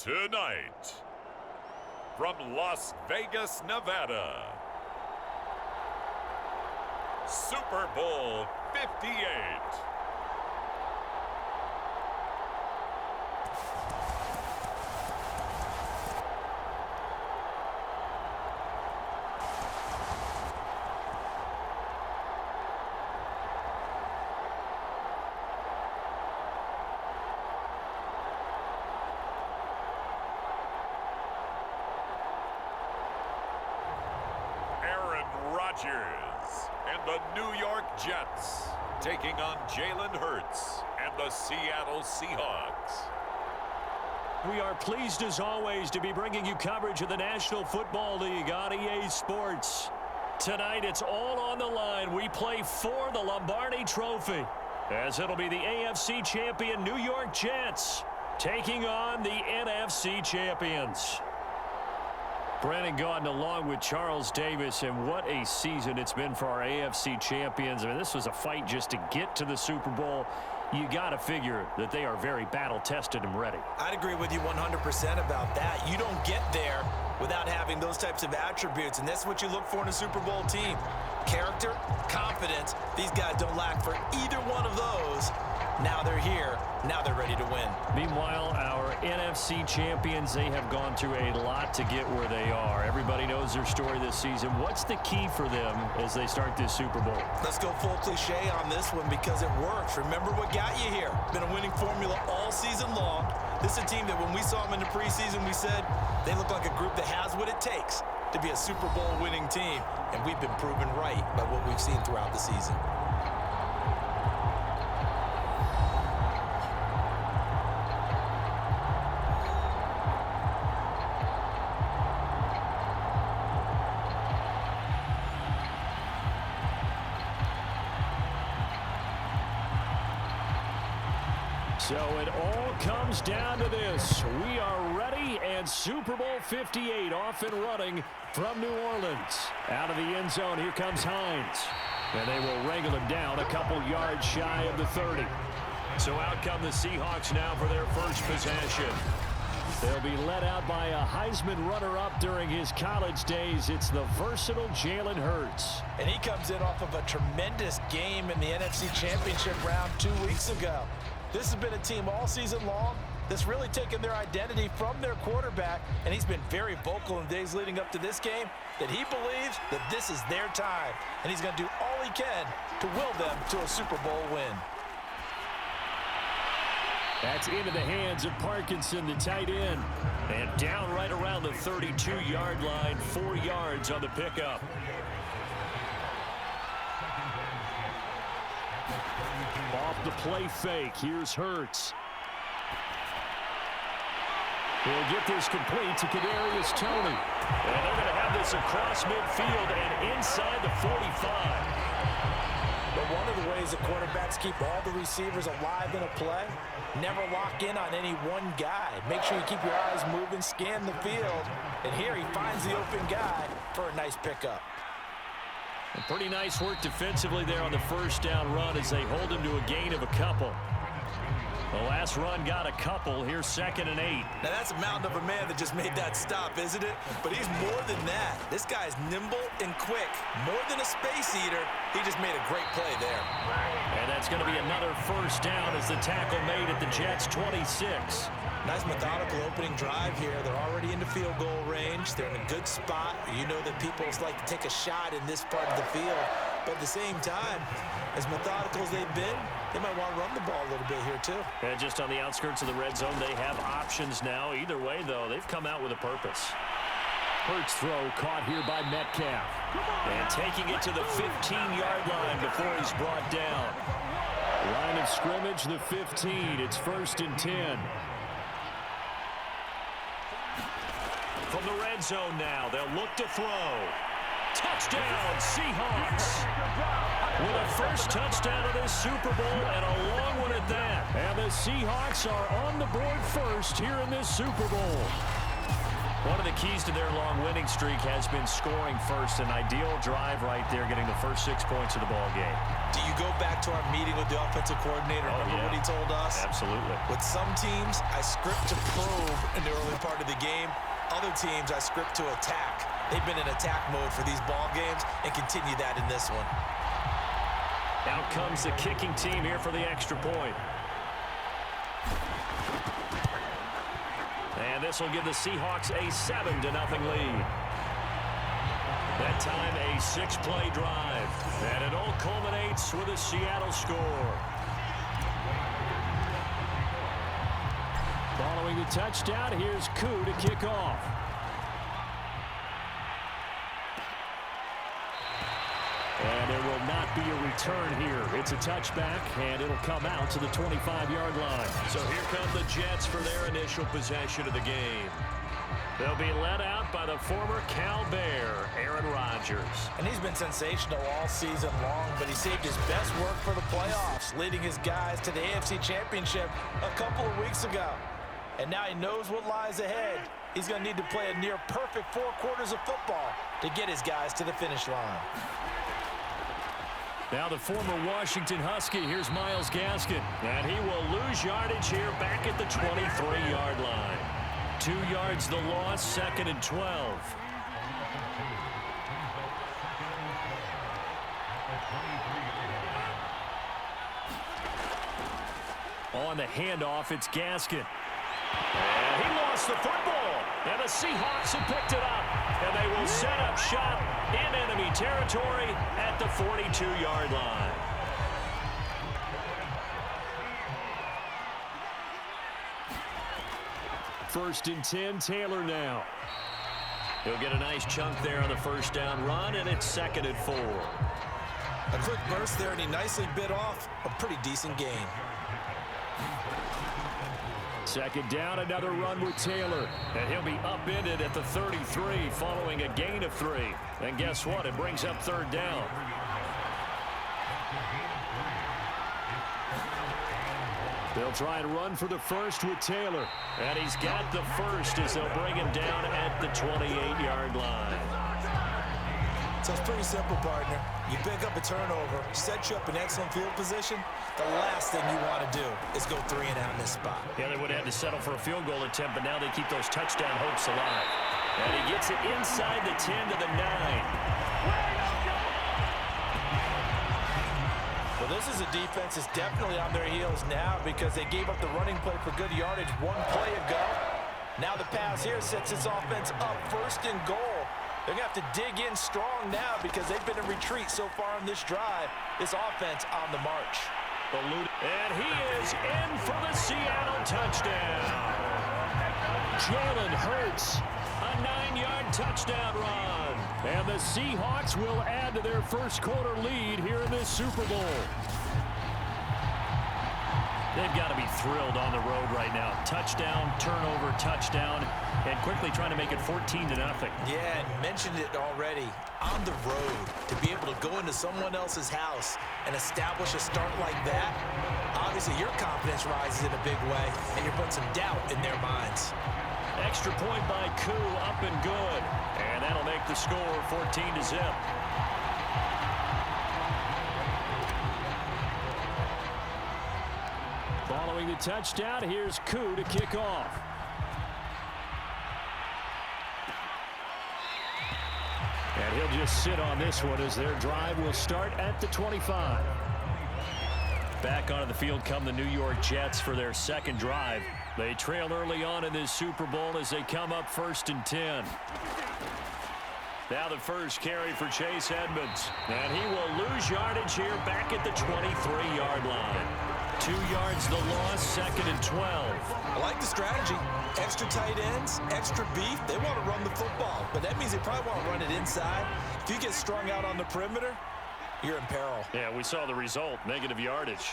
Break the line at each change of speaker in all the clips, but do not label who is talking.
Tonight, from Las Vegas, Nevada, Super Bowl 58. And the New York Jets taking on Jalen Hurts and the Seattle Seahawks.
We are pleased as always to be bringing you coverage of the National Football League on EA Sports. Tonight it's all on the line. We play for the Lombardi Trophy, as it'll be the AFC champion New York Jets taking on the NFC champions. Brandon Gaudin along with Charles Davis, and what a season it's been for our AFC champions. I mean, this was a fight just to get to the Super Bowl. You got to figure that they are very battle-tested and ready.
I'd agree with you 100% about that. You don't get there without having those types of attributes, and that's what you look for in a Super Bowl team. Character, confidence. These guys don't lack for either one of those. Now they're here. Now they're ready to win.
Meanwhile, our NFC champions, they have gone through a lot to get where they are. Everybody knows their story this season. What's the key for them as they start this Super Bowl?
Let's go full cliche on this one because it works. Remember what got you here. Been a winning formula all season long. This is a team that when we saw them in the preseason, we said they look like a group that has what it takes to be a Super Bowl winning team. And we've been proven right by what we've seen throughout the season.
So it all comes down to this. We are ready, and Super Bowl 58 off and running from New Orleans. Out of the end zone, here comes Hines. And they will wrangle him down a couple yards shy of the 30. So out come the Seahawks now for their first possession. They'll be led out by a Heisman runner-up during his college days. It's the versatile Jalen Hurts.
And he comes in off of a tremendous game in the NFC Championship round 2 weeks ago. This has been a team all season long that's really taken their identity from their quarterback, and he's been very vocal in the days leading up to this game that he believes that this is their time, and he's going to do all he can to will them to a Super Bowl win.
That's into the hands of Parkinson, the tight end, and down right around the 32-yard line, 4 yards on the pickup. Off the play fake, here's Hurts. He'll get this complete to Kadarius Toney. And they're going to have this across midfield and inside the 45.
But one of the ways the quarterbacks keep all the receivers alive in a play, never lock in on any one guy. Make sure you keep your eyes moving, scan the field. And here he finds the open guy for a nice pickup.
Pretty nice work defensively there on the first down run as they hold him to a gain of a couple. The last run got a couple. Here's 2nd and 8.
Now that's a mountain of a man that just made that stop, isn't it? But he's more than that. This guy's nimble and quick. More than a space eater, he just made a great play there.
And that's going to be another first down as the tackle made at the Jets' 26.
Nice methodical opening drive here. They're already into field goal range. They're in a good spot. You know that people like to take a shot in this part of the field. But at the same time, as methodical as they've been, they might want to run the ball a little bit here too.
And just on the outskirts of the red zone, they have options now. Either way, though, they've come out with a purpose. Hurts throw caught here by Metcalf. And taking it to the 15-yard line before he's brought down. Line of scrimmage, the 15. It's 1st and 10. From the red zone now, they'll look to throw. Touchdown, Seahawks. With a first touchdown of this Super Bowl, and a long one at that. And the Seahawks are on the board first here in this Super Bowl. One of the keys to their long winning streak has been scoring first. An ideal drive right there, getting the first 6 points of the ball game.
Do you go back to our meeting with the offensive coordinator? Remember what he told us?
Absolutely.
With some teams, I script to probe in the early part of the game. Other teams, I script to attack. They've been in attack mode for these ball games and continue that in this one.
Out comes the kicking team here for the extra point. And this will give the Seahawks a 7-0 lead. That time a 6-play drive. And it all culminates with a Seattle score. Following the touchdown, here's Koo to kick off. And there will not be a return here. It's a touchback, and it'll come out to the 25-yard line. So here come the Jets for their initial possession of the game. They'll be led out by the former Cal Bear, Aaron Rodgers.
And he's been sensational all season long, but he saved his best work for the playoffs, leading his guys to the AFC Championship a couple of weeks ago. And now he knows what lies ahead. He's going to need to play a near-perfect 4 quarters of football to get his guys to the finish line.
Now the former Washington Husky, here's Myles Gaskin. And he will lose yardage here back at the 23-yard line. 2 yards the loss, 2nd and 12. On the handoff, it's Gaskin. And he lost the football. And the Seahawks have picked it up. And they will set up shop in enemy territory at the 42-yard line. First and 10, Taylor now. He'll get a nice chunk there on the first down run, and it's 2nd and 4.
A quick burst there, and he nicely bit off a pretty decent gain.
Second down, another run with Taylor. And he'll be upended at the 33 following a gain of 3. And guess what? It brings up 3rd down. They'll try and run for the first with Taylor. And he's got the first as they'll bring him down at the 28-yard line.
So it's pretty simple, partner. You pick up a turnover, set you up in excellent field position. The last thing you want to do is go 3 and out in this spot.
Yeah, they would have had to settle for a field goal attempt, but now they keep those touchdown hopes alive. And he gets it inside the 10 to the 9.
Well, this is a defense that's definitely on their heels now because they gave up the running play for good yardage 1 play ago. Now the pass here sets this offense up 1st and goal. They're going to have to dig in strong now because they've been in retreat so far in this drive. This offense on the march.
And he is in for the Seattle touchdown. Jalen Hurts, a 9-yard touchdown run. And the Seahawks will add to their first quarter lead here in this Super Bowl. They've got to be thrilled on the road right now. Touchdown, turnover, touchdown, and quickly trying to make it 14-0.
Yeah, and mentioned it already. On the road, to be able to go into someone else's house and establish a start like that, obviously your confidence rises in a big way, and you're putting some doubt in their minds.
Extra point by Koo, up and good. And that'll make the score 14-0. Following the touchdown, here's Koo to kick off. And he'll just sit on this one as their drive will start at the 25. Back onto the field come the New York Jets for their second drive. They trail early on in this Super Bowl as they come up 1st and 10. Now the first carry for Chase Edmonds. And he will lose yardage here back at the 23-yard line. 2 yards the loss, 2nd and 12.
I like the strategy. Extra tight ends, extra beef. They want to run the football, but that means they probably want to run it inside. If you get strung out on the perimeter, you're in peril.
Yeah, we saw the result, negative yardage.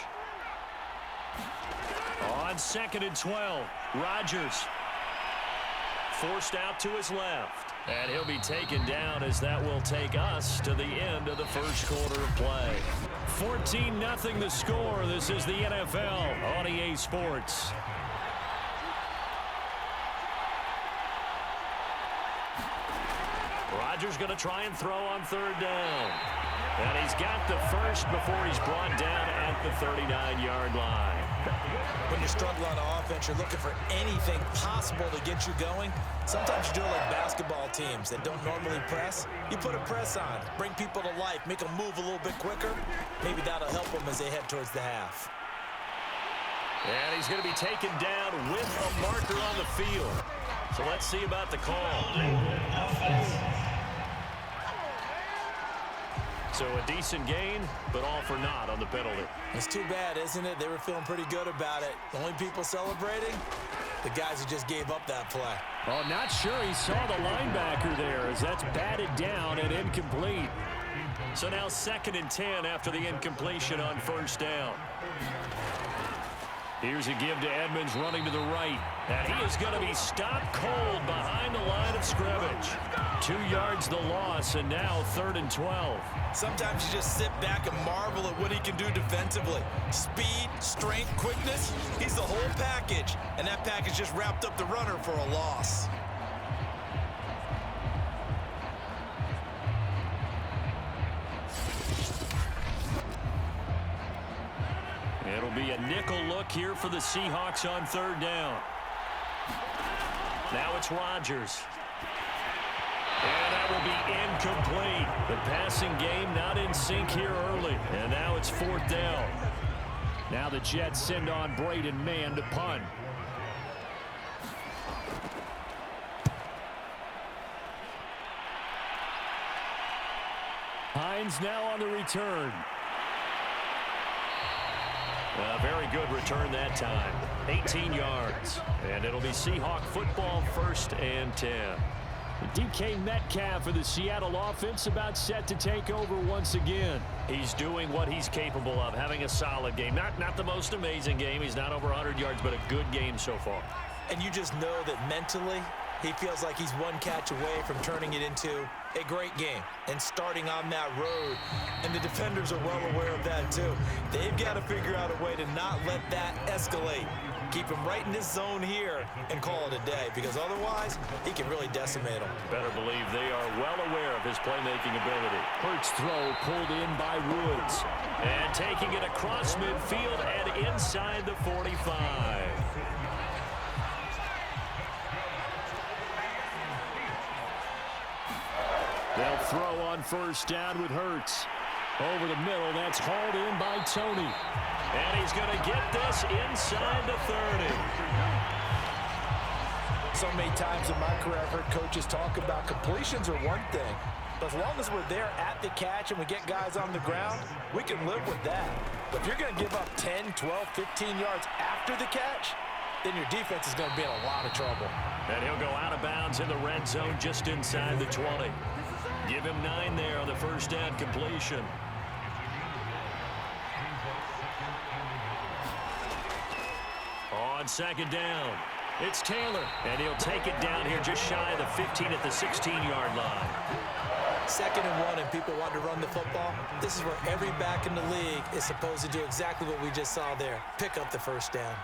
On 2nd and 12, Rodgers forced out to his left. And he'll be taken down as that will take us to the end of the first quarter of play. 14-0 the score. This is the NFL on EA Sports. Rodgers going to try and throw on third down. And he's got the first before he's brought down at the 39-yard line.
When you struggle on offense, you're looking for anything possible to get you going. Sometimes you do it like basketball teams that don't normally press. You put a press on, bring people to life, make them move a little bit quicker. Maybe that'll help them as they head towards the half.
And he's going to be taken down with a marker on the field. So let's see about the call. So a decent gain, but all for naught on the penalty.
It's too bad, isn't it? They were feeling pretty good about it. The only people celebrating, the guys who just gave up that play.
Oh, not sure he saw the linebacker there as that's batted down and incomplete. So now 2nd and 10 after the incompletion on first down. Here's a give to Edmonds running to the right. And he is going to be stopped cold behind the line of scrimmage. 2 yards the loss, and now 3rd and 12.
Sometimes you just sit back and marvel at what he can do defensively. Speed, strength, quickness, he's the whole package. And that package just wrapped up the runner for a loss.
It'll be a nickel look here for the Seahawks on 3rd down. Now it's Rodgers. And that will be incomplete. The passing game not in sync here early. And now it's 4th down. Now the Jets send on Braden Mann to punt. Hines now on the return. A very good return that time. 18 yards. And it'll be Seahawk football, 1st and 10. DK Metcalf for the Seattle offense about set to take over once again. He's doing what he's capable of, having a solid game. Not the most amazing game. He's not over 100 yards, but a good game so far.
And you just know that mentally, he feels like he's one catch away from turning it into a great game and starting on that road. And the defenders are well aware of that too. They've got to figure out a way to not let that escalate. Keep him right in this zone here and call it a day, because otherwise he can really decimate them.
Better believe they are well aware of his playmaking ability. Hurts throw pulled in by Woods. And taking it across midfield and inside the 45. They'll throw on first down with Hurts. Over the middle, that's hauled in by Tony. And he's going to get this inside the 30.
So many times in my career, I've heard coaches talk about completions are one thing. But as long as we're there at the catch and we get guys on the ground, we can live with that. But if you're going to give up 10, 12, 15 yards after the catch, then your defense is going to be in a lot of trouble.
And he'll go out of bounds in the red zone just inside the 20. Give him 9 there on the first down completion. On 2nd down, it's Taylor. And he'll take it down here just shy of the 15 at the 16-yard line.
2nd and 1 and people want to run the football. This is where every back in the league is supposed to do exactly what we just saw there. Pick up the first down.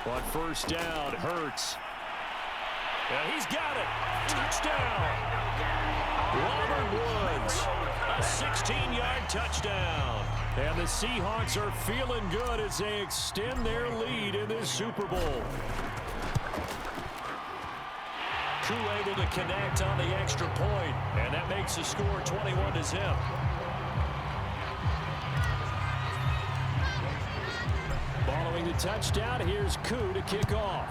On first down, Hurts. And he's got it. Touchdown. Robert Woods. A 16-yard touchdown. And the Seahawks are feeling good as they extend their lead in this Super Bowl. Koo able to connect on the extra point, and that makes the score 21-0. Following the touchdown, here's Koo to kick off.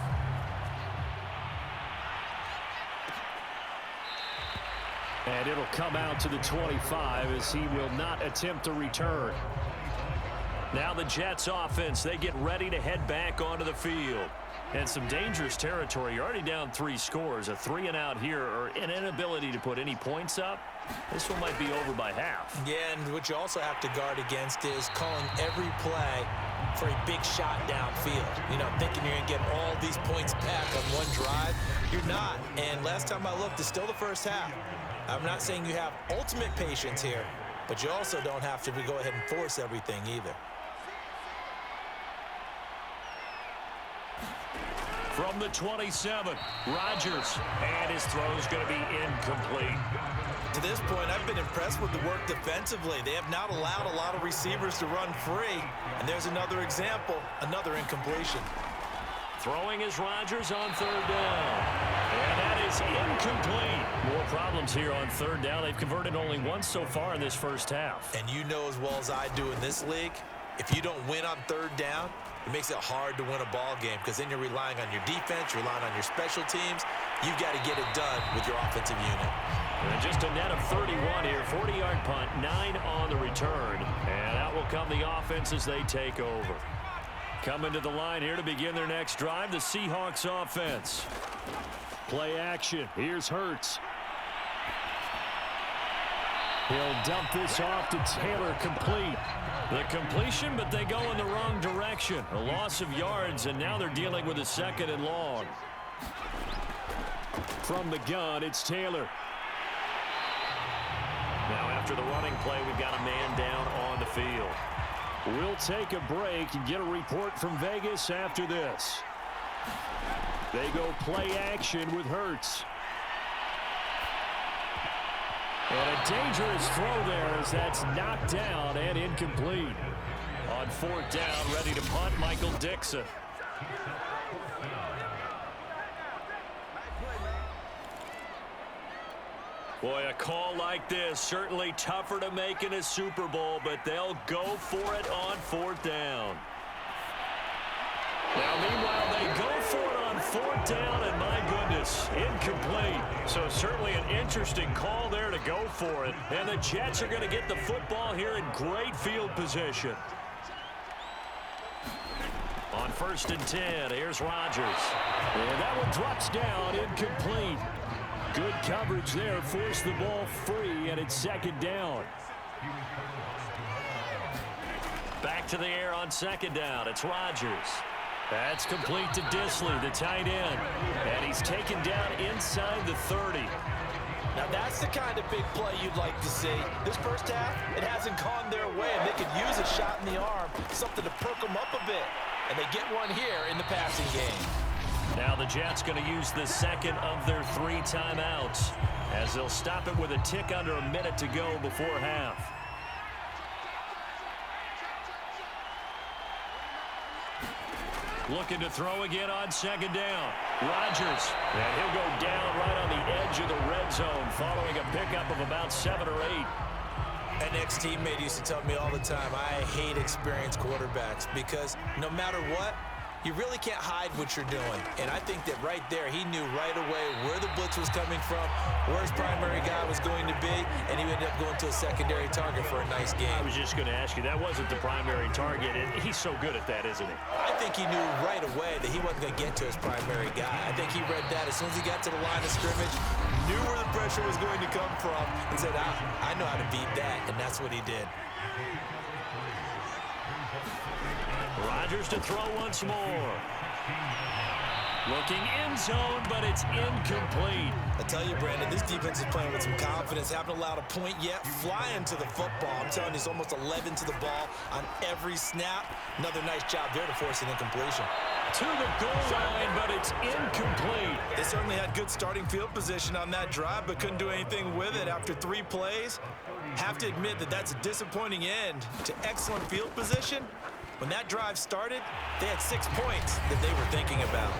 And it'll come out to the 25 as he will not attempt to return. Now the Jets offense, they get ready to head back onto the field. And some dangerous territory. You're already down 3 scores. A 3-and-out here, or an inability to put any points up. This one might be over by half.
Yeah, and what you also have to guard against is calling every play for a big shot downfield. You know, thinking you're going to get all these points back on one drive. You're not. And last time I looked, it's still the first half. I'm not saying you have ultimate patience here, but you also don't have to go ahead and force everything either.
From the 27, Rodgers, and his throw is going to be incomplete.
To this point, I've been impressed with the work defensively. They have not allowed a lot of receivers to run free. And there's another example, another incompletion.
Throwing is Rodgers on third down. And that is incomplete. More problems here on third down. They've converted only once so far in this first half.
And you know as well as I do in this league, if you don't win on third down, it makes it hard to win a ball game because then you're relying on your defense, you're relying on your special teams. You've got to get it done with your offensive unit.
And just a net of 31 here, 40-yard punt, 9 on the return. And out will come the offense as they take over. Coming to the line here to begin their next drive, the Seahawks offense. Play action. Here's Hurts. He'll dump this off to Taylor, complete. The completion, but they go in the wrong direction. A loss of yards, and now they're dealing with a 2nd and long. From the gun, it's Taylor. Now after the running play, we've got a man down on the field. We'll take a break and get a report from Vegas after this. They go play action with Hurts. And a dangerous throw there as that's knocked down and incomplete. On 4th down, ready to punt, Michael Dixon. Boy, a call like this, certainly tougher to make in a Super Bowl, but they'll go for it on 4th down. Now, meanwhile, they go for it on 4th down, and my goodness, incomplete. So certainly an interesting call there to go for it. And the Jets are going to get the football here in great field position. On 1st and 10, here's Rodgers. And that one drops down, incomplete. Good coverage there, forced the ball free, and it's 2nd down. Back to the air on 2nd down, it's Rodgers. That's complete to Disley, the tight end. And he's taken down inside the 30.
Now that's the kind of big play you'd like to see. This first half, it hasn't gone their way, and they could use a shot in the arm, something to perk them up a bit. And they get one here in the passing game.
Now the Jets going to use the 2nd of their 3 timeouts as they'll stop it with a tick under a minute to go before half. Looking to throw again on 2nd down. Rodgers, and he'll go down right on the edge of the red zone following a pickup of about 7 or 8.
An ex-teammate used to tell me all the time, I hate experienced quarterbacks because no matter what, you really can't hide what you're doing. And I think that right there, he knew right away where the blitz was coming from, where his primary guy was going to be, and he ended up going to a secondary target for a nice game.
I was just going to ask you, that wasn't the primary target, and he's so good at that, isn't he?
I think he knew right away that he wasn't going to get to his primary guy. I think he read that as soon as he got to the line of scrimmage, knew where the pressure was going to come from, and said, I know how to beat that, and that's what he did.
Rodgers to throw once more. Looking end zone, but it's incomplete.
I tell you, Brandon, this defense is playing with some confidence. Haven't allowed a point yet. Flying to the football. I'm telling you, it's almost 11 to the ball on every snap. Another nice job there to force an incompletion.
To the goal line, but it's incomplete.
They certainly had good starting field position on that drive, but couldn't do anything with it after 3 plays. Have to admit that that's a disappointing end to excellent field position. When that drive started, they had 6 points that they were thinking about.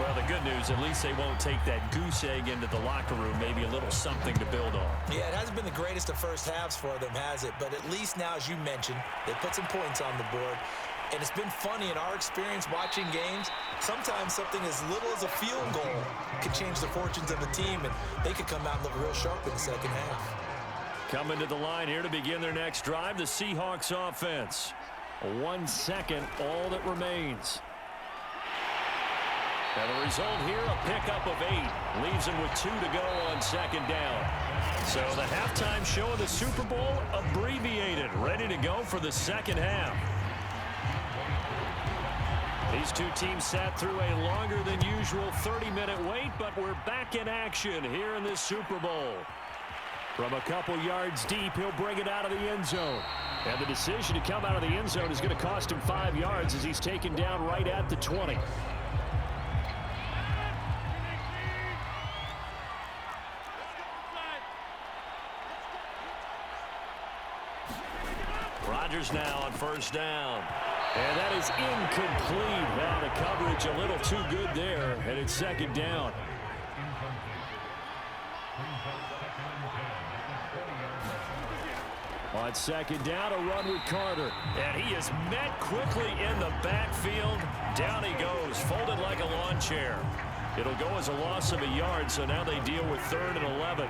Well, the good news, at least they won't take that goose egg into the locker room, maybe a little something to build on.
Yeah, it hasn't been the greatest of first halves for them, has it? But at least now, as you mentioned, they put some points on the board. And it's been funny in our experience watching games. Sometimes something as little as a field goal can change the fortunes of a team, and they could come out and look real sharp in the second half.
Coming to the line here to begin their next drive, the Seahawks offense. 1 second, all that remains. And the result here, a pickup of 8. Leaves them with 2 to go on 2nd down. So the halftime show of the Super Bowl abbreviated, ready to go for the 2nd half. These two teams sat through a longer than usual 30-minute wait, but we're back in action here in this Super Bowl. From a couple yards deep, he'll bring it out of the end zone. And the decision to come out of the end zone is going to cost him 5 yards as he's taken down right at the 20. Rodgers now on first down. And that is incomplete. Now the coverage a little too good there, and it's second down. On second down, a run with Carter. And he is met quickly in the backfield. Down he goes, folded like a lawn chair. It'll go as a loss of a yard, so now they deal with 3rd and 11.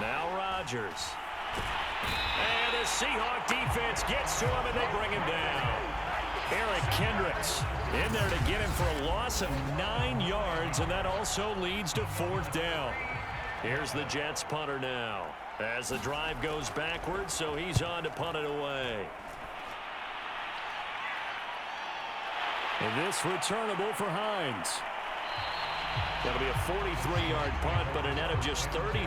Now Rodgers. And the Seahawk defense gets to him, and they bring him down. Eric Kendricks in there to get him for a loss of 9 yards, and that also leads to 4th down. Here's the Jets punter now as the drive goes backwards, so he's on to punt it away. And this returnable for Hines. That'll be a 43-yard punt, but a net of just 33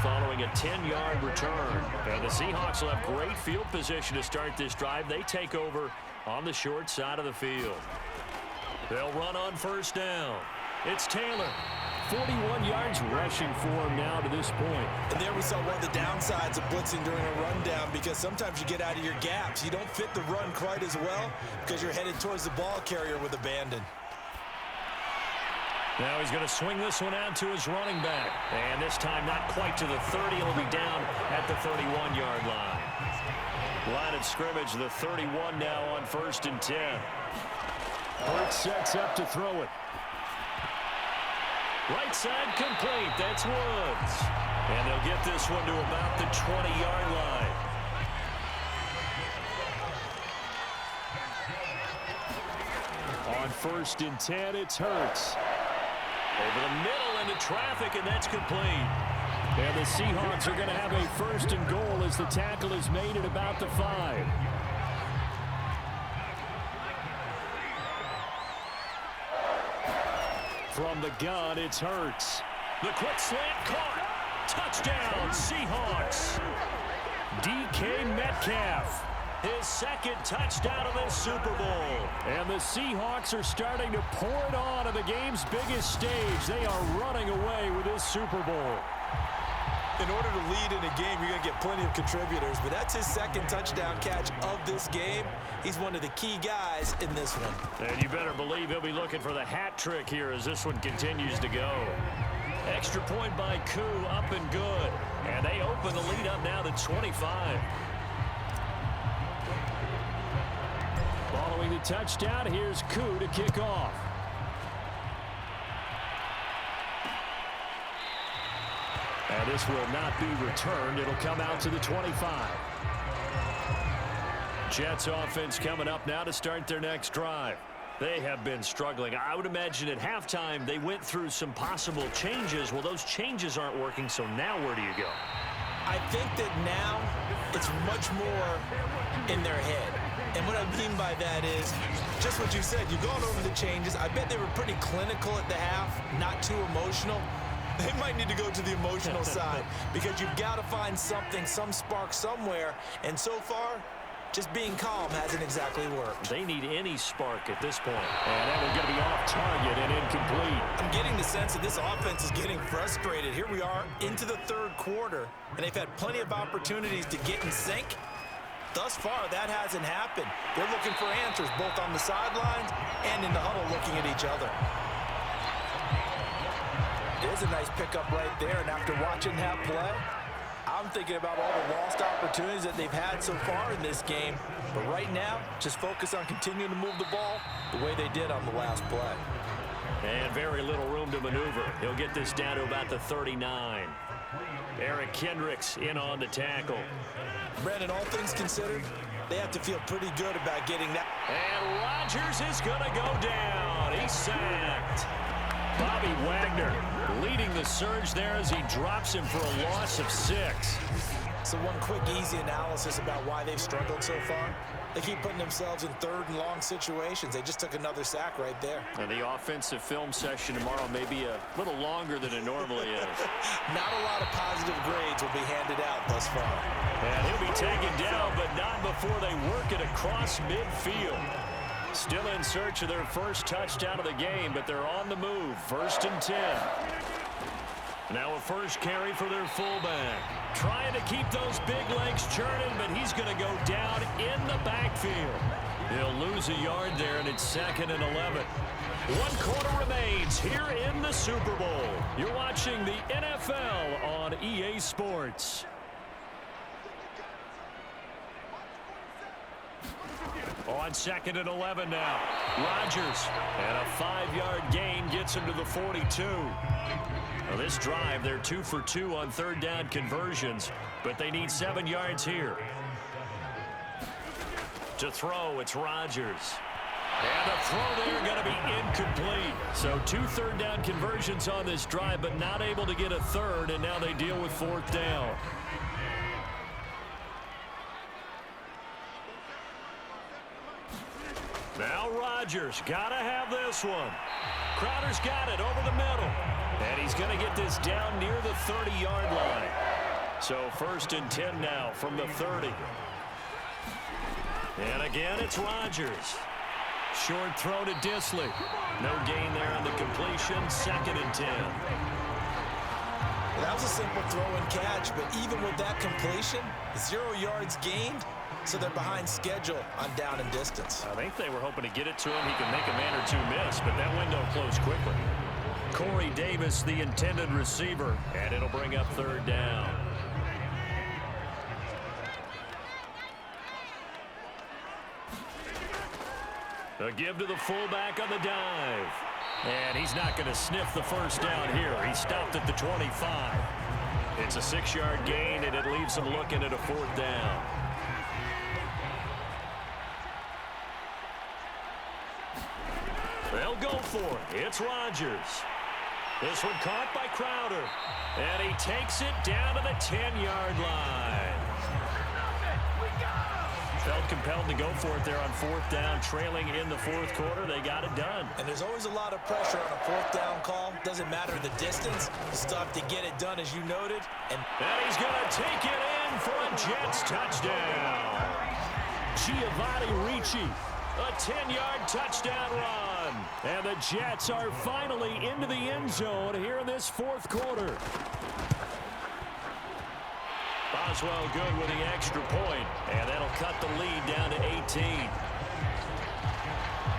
following a 10-yard return. And the Seahawks will have great field position to start this drive. They take over on the short side of the field. They'll run on first down. It's Taylor. 41 yards rushing for him now to this point.
And there we saw one of the downsides of blitzing during a rundown, because sometimes you get out of your gaps. You don't fit the run quite as well because you're headed towards the ball carrier with abandon.
Now he's going to swing this one out to his running back. And this time not quite to the 30. He'll be down at the 31-yard line. Line of scrimmage, the 31 now on 1st and 10. Hurts sets up to throw it. Right side complete. That's Woods. And they'll get this one to about the 20-yard line. On 1st and 10, it's Hurts. Over the middle into traffic, and that's complete. And the Seahawks are going to have a 1st and goal as the tackle is made at about the 5. From the gun, it's Hurts. The quick slant caught. Touchdown, Seahawks. DK Metcalf. His 2nd touchdown of the Super Bowl. And the Seahawks are starting to pour it on the game's biggest stage. They are running away with this Super Bowl.
In order to lead in a game, you're going to get plenty of contributors, but that's his 2nd touchdown catch of this game. He's one of the key guys in this one.
And you better believe he'll be looking for the hat trick here as this one continues to go. Extra point by Koo, up and good. And they open the lead up now to 25. Following the touchdown, here's Koo to kick off. And this will not be returned. It'll come out to the 25. Jets offense coming up now to start their next drive. They have been struggling. I would imagine at halftime they went through some possible changes. Well, those changes aren't working, so now where do you go?
I think that now it's much more in their head. And what I mean by that is just what you said. You've gone over the changes. I bet they were pretty clinical at the half, not too emotional. They might need to go to the emotional side because you've got to find something, some spark somewhere. And so far, just being calm hasn't exactly worked.
They need any spark at this point. And that one's going to be off target and incomplete.
I'm getting the sense that this offense is getting frustrated. Here we are into the 3rd quarter, and they've had plenty of opportunities to get in sync. Thus far, that hasn't happened. They're looking for answers both on the sidelines and in the huddle looking at each other. There's a nice pickup right there, and after watching that play, I'm thinking about all the lost opportunities that they've had so far in this game. But right now, just focus on continuing to move the ball the way they did on the last play.
And very little room to maneuver. He'll get this down to about the 39. Eric Kendricks in on the tackle.
Brandon, all things considered, they have to feel pretty good about getting that.
And Rodgers is going to go down. He's sacked. Bobby Wagner leading the surge there as he drops him for a loss of 6.
So one quick, easy analysis about why they've struggled so far. They keep putting themselves in third and long situations. They just took another sack right there.
And the offensive film session tomorrow may be a little longer than it normally is.
Not a lot of positive grades will be handed out thus far.
And he'll be taken down, but not before they work it across midfield. Still in search of their first touchdown of the game, but they're on the move. 1st and 10. Now a first carry for their fullback. Trying to keep those big legs churning, but he's going to go down in the backfield. He'll lose a yard there, and it's 2nd and 11. 1 quarter remains here in the Super Bowl. You're watching the NFL on EA Sports. On 2nd and 11 now. Rodgers, and a 5-yard gain gets him to the 42. Well, this drive, they're 2 for 2 on 3rd down conversions, but they need 7 yards here. To throw, it's Rodgers. And the throw there going to be incomplete. So 2 3rd down conversions on this drive, but not able to get a third, and now they deal with 4th down. Now Rodgers, gotta have this one. Crowder's got it over the middle. And he's going to get this down near the 30-yard line. So 1st and 10 now from the 30. And again, it's Rodgers. Short throw to Disley. No gain there on the completion. 2nd and 10.
That was a simple throw and catch, but even with that completion, 0 yards gained, so they're behind schedule on down and distance.
I think they were hoping to get it to him. He could make a man or two miss, but that window closed quickly. Corey Davis, the intended receiver, and it'll bring up 3rd down. A give to the fullback on the dive. And he's not going to sniff the first down here. He stopped at the 25. It's a 6-yard gain, and it leaves him looking at a 4th down. They'll go for it. It's Rodgers. This one caught by Crowder. And he takes it down to the 10-yard line. Felt compelled to go for it there on 4th down, trailing in the 4th quarter. They got it done.
And there's always a lot of pressure on a 4th down call. Doesn't matter the distance. You still have to get it done, as you noted. And
he's going to take it in for a Jets touchdown. Giovanni Ricci, a 10-yard touchdown run. And the Jets are finally into the end zone here in this 4th quarter. Boswell good with the extra point, and that'll cut the lead down to 18.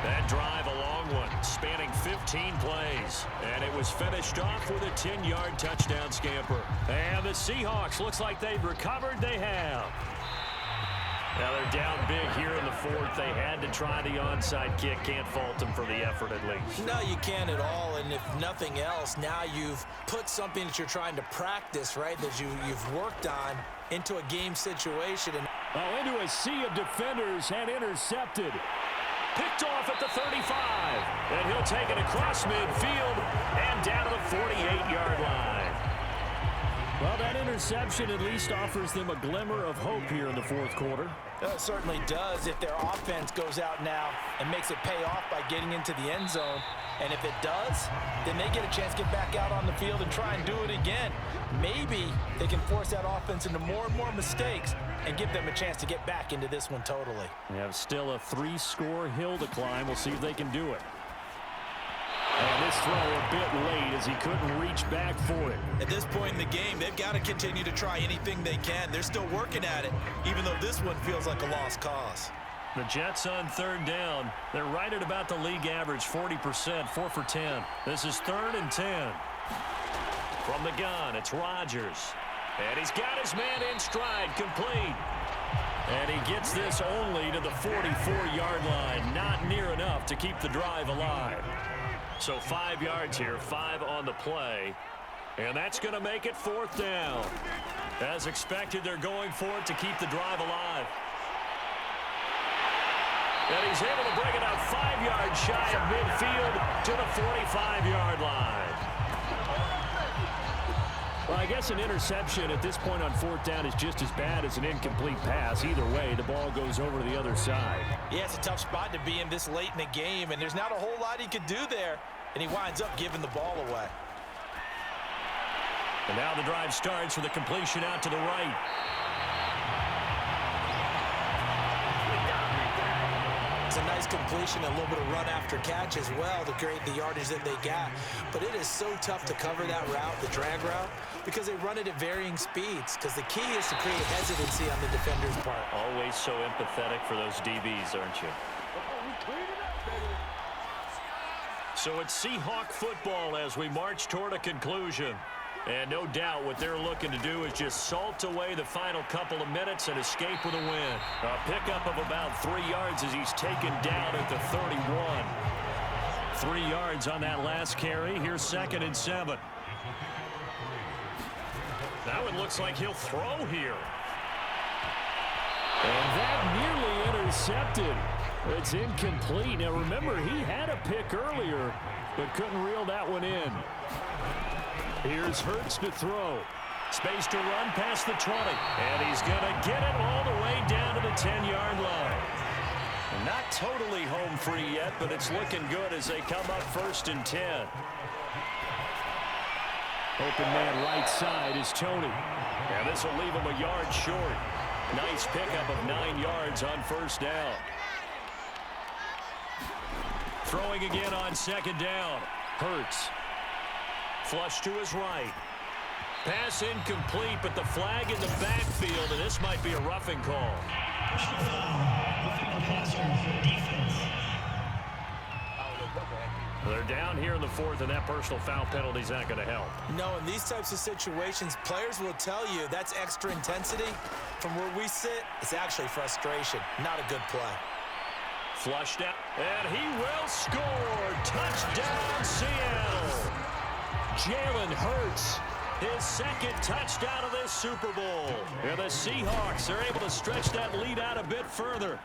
That drive, a long one, spanning 15 plays, and it was finished off with a 10-yard touchdown scamper. And the Seahawks, looks like they've recovered. They have. Now they're down big here in the 4th. They had to try the onside kick. Can't fault them for the effort at least.
No, you can't at all. And if nothing else, now you've put something that you're trying to practice, right, that you've worked on into a game situation. And
into a sea of defenders and intercepted. Picked off at the 35. And he'll take it across midfield and down to the 48-yard line. Well, that interception at least offers them a glimmer of hope here in the 4th quarter.
It certainly does if their offense goes out now and makes it pay off by getting into the end zone. And if it does, then they get a chance to get back out on the field and try and do it again. Maybe they can force that offense into more and more mistakes and give them a chance to get back into this one totally.
They have still a 3-score hill to climb. We'll see if they can do it. And this throw a bit late as he couldn't reach back for it.
At this point in the game, they've got to continue to try anything they can. They're still working at it, even though this one feels like a lost cause.
The Jets on 3rd down. They're right at about the league average, 40%, 4 for 10. This is 3rd and 10. From the gun, it's Rodgers. And he's got his man in stride, complete. And he gets this only to the 44-yard line. Not near enough to keep the drive alive. So 5 yards here, 5 on the play. And that's going to make it 4th down. As expected, they're going for it to keep the drive alive. And he's able to bring it out 5 yards shy of midfield to the 45-yard line. Well, I guess an interception at this point on fourth down is just as bad as an incomplete pass. Either way, the ball goes over to the other side.
Yeah, it's a tough spot to be in this late in the game, and there's not a whole lot he could do there, and he winds up giving the ball away.
And now the drive starts with a completion out to the right.
It's a nice completion, a little bit of run after catch as well to create the yardage that they got. But it is so tough to cover that route, the drag route, because they run it at varying speeds. Because the key is to create hesitancy on the defender's part.
Always so empathetic for those DBs, aren't you? So it's Seahawk football as we march toward a conclusion. And no doubt what they're looking to do is just salt away the final couple of minutes and escape with a win. A pickup of about 3 yards as he's taken down at the 31. 3 yards on that last carry. Here's 2nd and 7. Now it looks like he'll throw here. And that nearly intercepted. It's incomplete. Now remember, he had a pick earlier, but couldn't reel that one in. Here's Hurts to throw. Space to run past the 20. And he's going to get it all the way down to the 10-yard line. Not totally home free yet, but it's looking good as they come up 1st and 10. Open man right side is Tony. And this will leave him a yard short. Nice pickup of 9 yards on 1st down. Throwing again on 2nd down. Hurts. Flush to his right. Pass incomplete, but the flag in the backfield, and this might be a roughing call. They're down here in the 4th, and that personal foul penalty is not going to help.
No, in these types of situations, players will tell you that's extra intensity. From where we sit, it's actually frustration. Not a good play.
Flushed out, and he will score. Touchdown, Seattle. Jalen Hurts, his 2nd touchdown of this Super Bowl. And the Seahawks are able to stretch that lead out a bit further.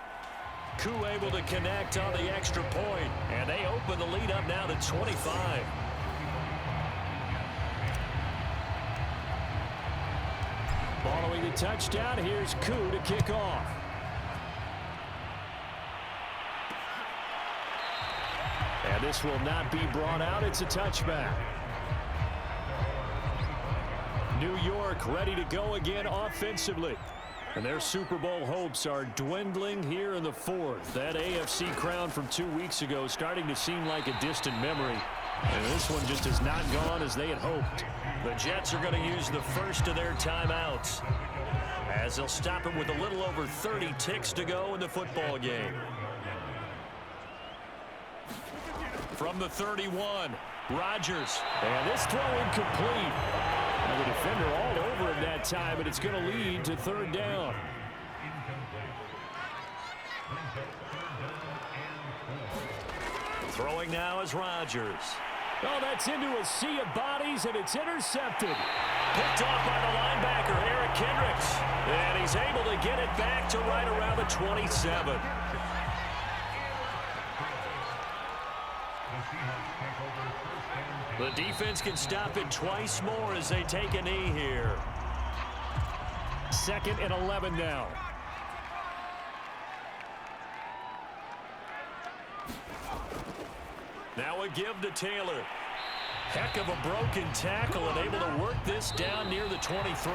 Koo able to connect on the extra point, and they open the lead up now to 25. Following the touchdown, here's Koo to kick off. And this will not be brought out. It's a touchback. New York ready to go again offensively. And their Super Bowl hopes are dwindling here in the 4th. That AFC crown from 2 weeks ago starting to seem like a distant memory. And this one just has not gone as they had hoped. The Jets are going to use the first of their timeouts as they'll stop it with a little over 30 ticks to go in the football game. From the 31, Rodgers. And this throw incomplete. And the defender all over him that time, but it's going to lead to 3rd down. Throwing now is Rodgers. Oh, that's into a sea of bodies, and it's intercepted. Picked off by the linebacker, Eric Kendricks. And he's able to get it back to right around the 27. The defense can stop it twice more as they take a knee here. 2nd and 11 now. Now a give to Taylor. Heck of a broken tackle and able to work this down near the 23.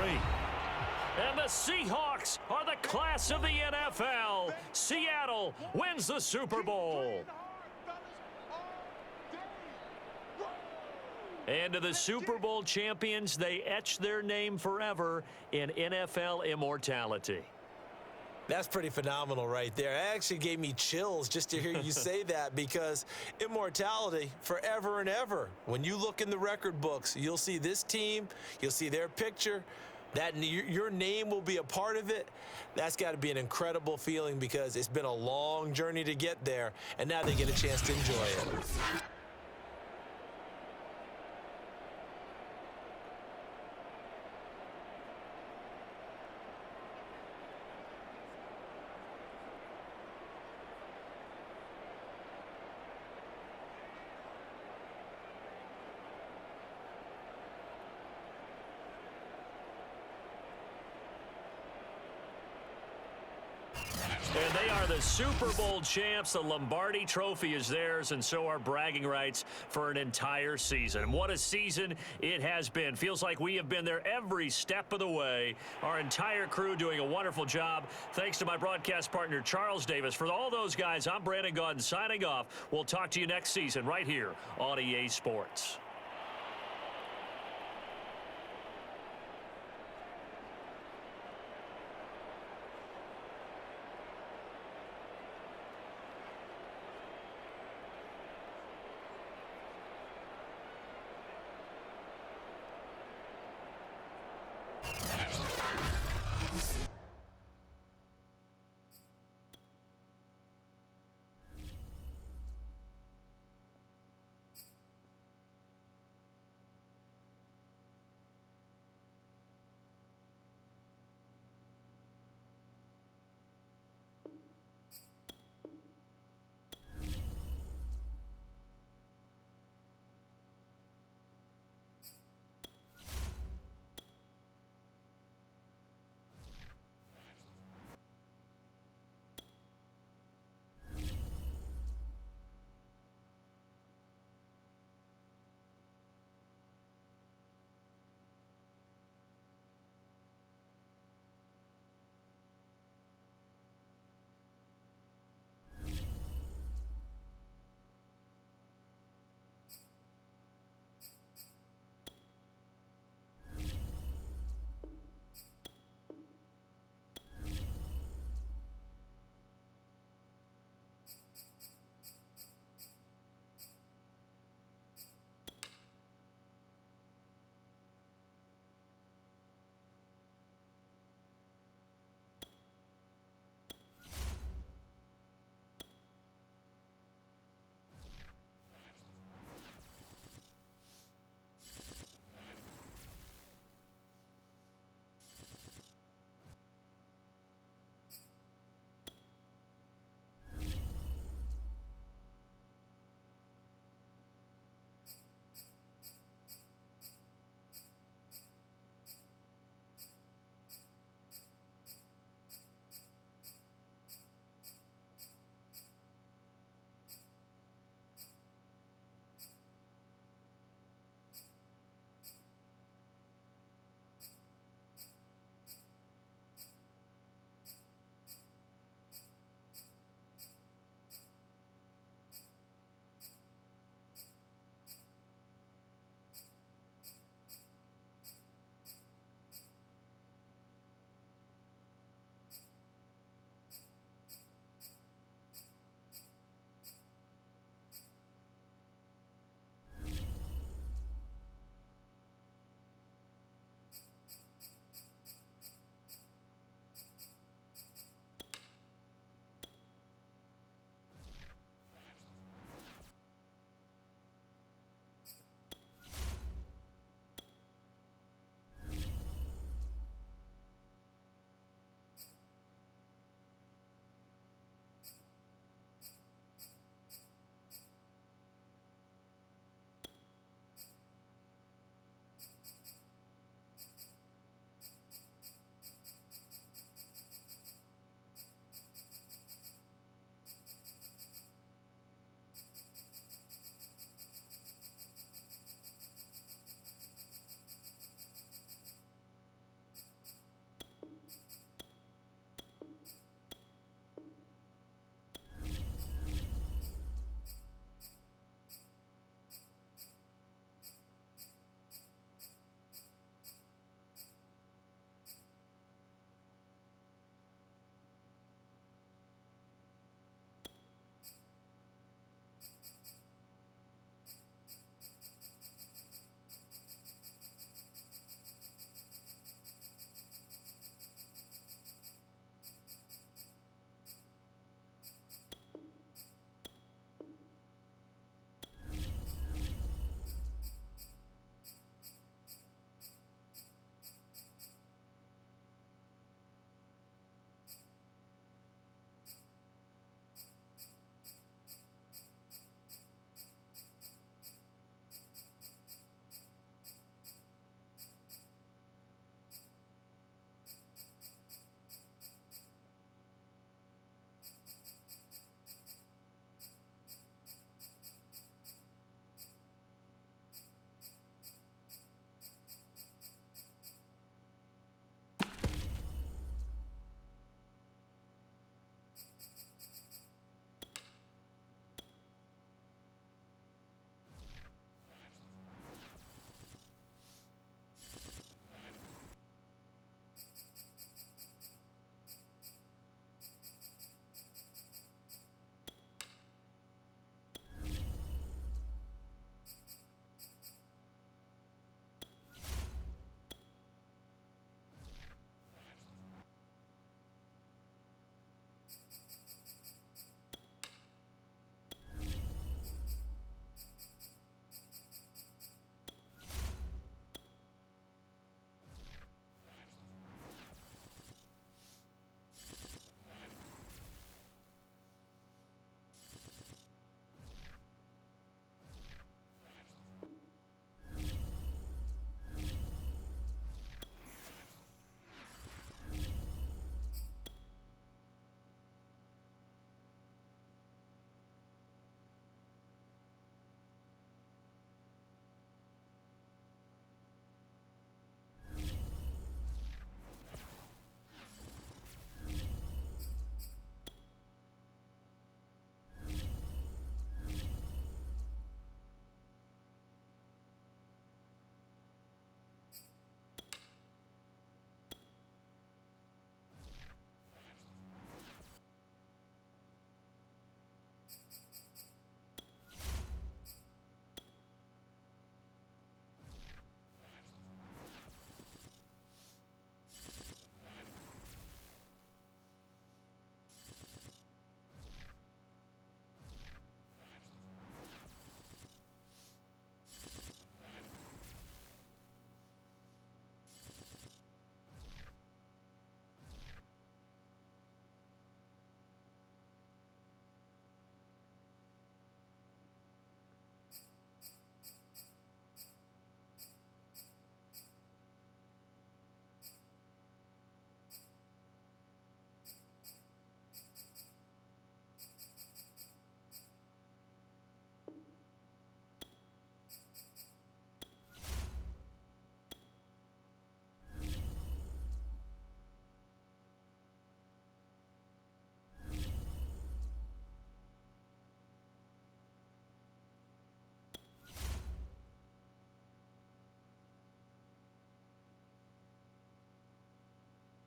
And the Seahawks are the class of the NFL. Seattle wins the Super Bowl. And to the Super Bowl champions, they etch their name forever in NFL immortality.
That's pretty phenomenal right there. It actually gave me chills just to hear you say that, because immortality forever and ever. When you look in the record books, you'll see this team, you'll see their picture, that your name will be a part of it. That's got to be an incredible feeling, because it's been a long journey to get there, and now they get a chance to enjoy it.
are the Super Bowl champs. The Lombardi Trophy is theirs, and so are bragging rights for an entire season. What a season it has been. Feels like we have been there every step of the way. Our entire crew doing a wonderful job. Thanks to my broadcast partner, Charles Davis. For all those guys, I'm Brandon Gaudin signing off. We'll talk to you next season right here on EA Sports.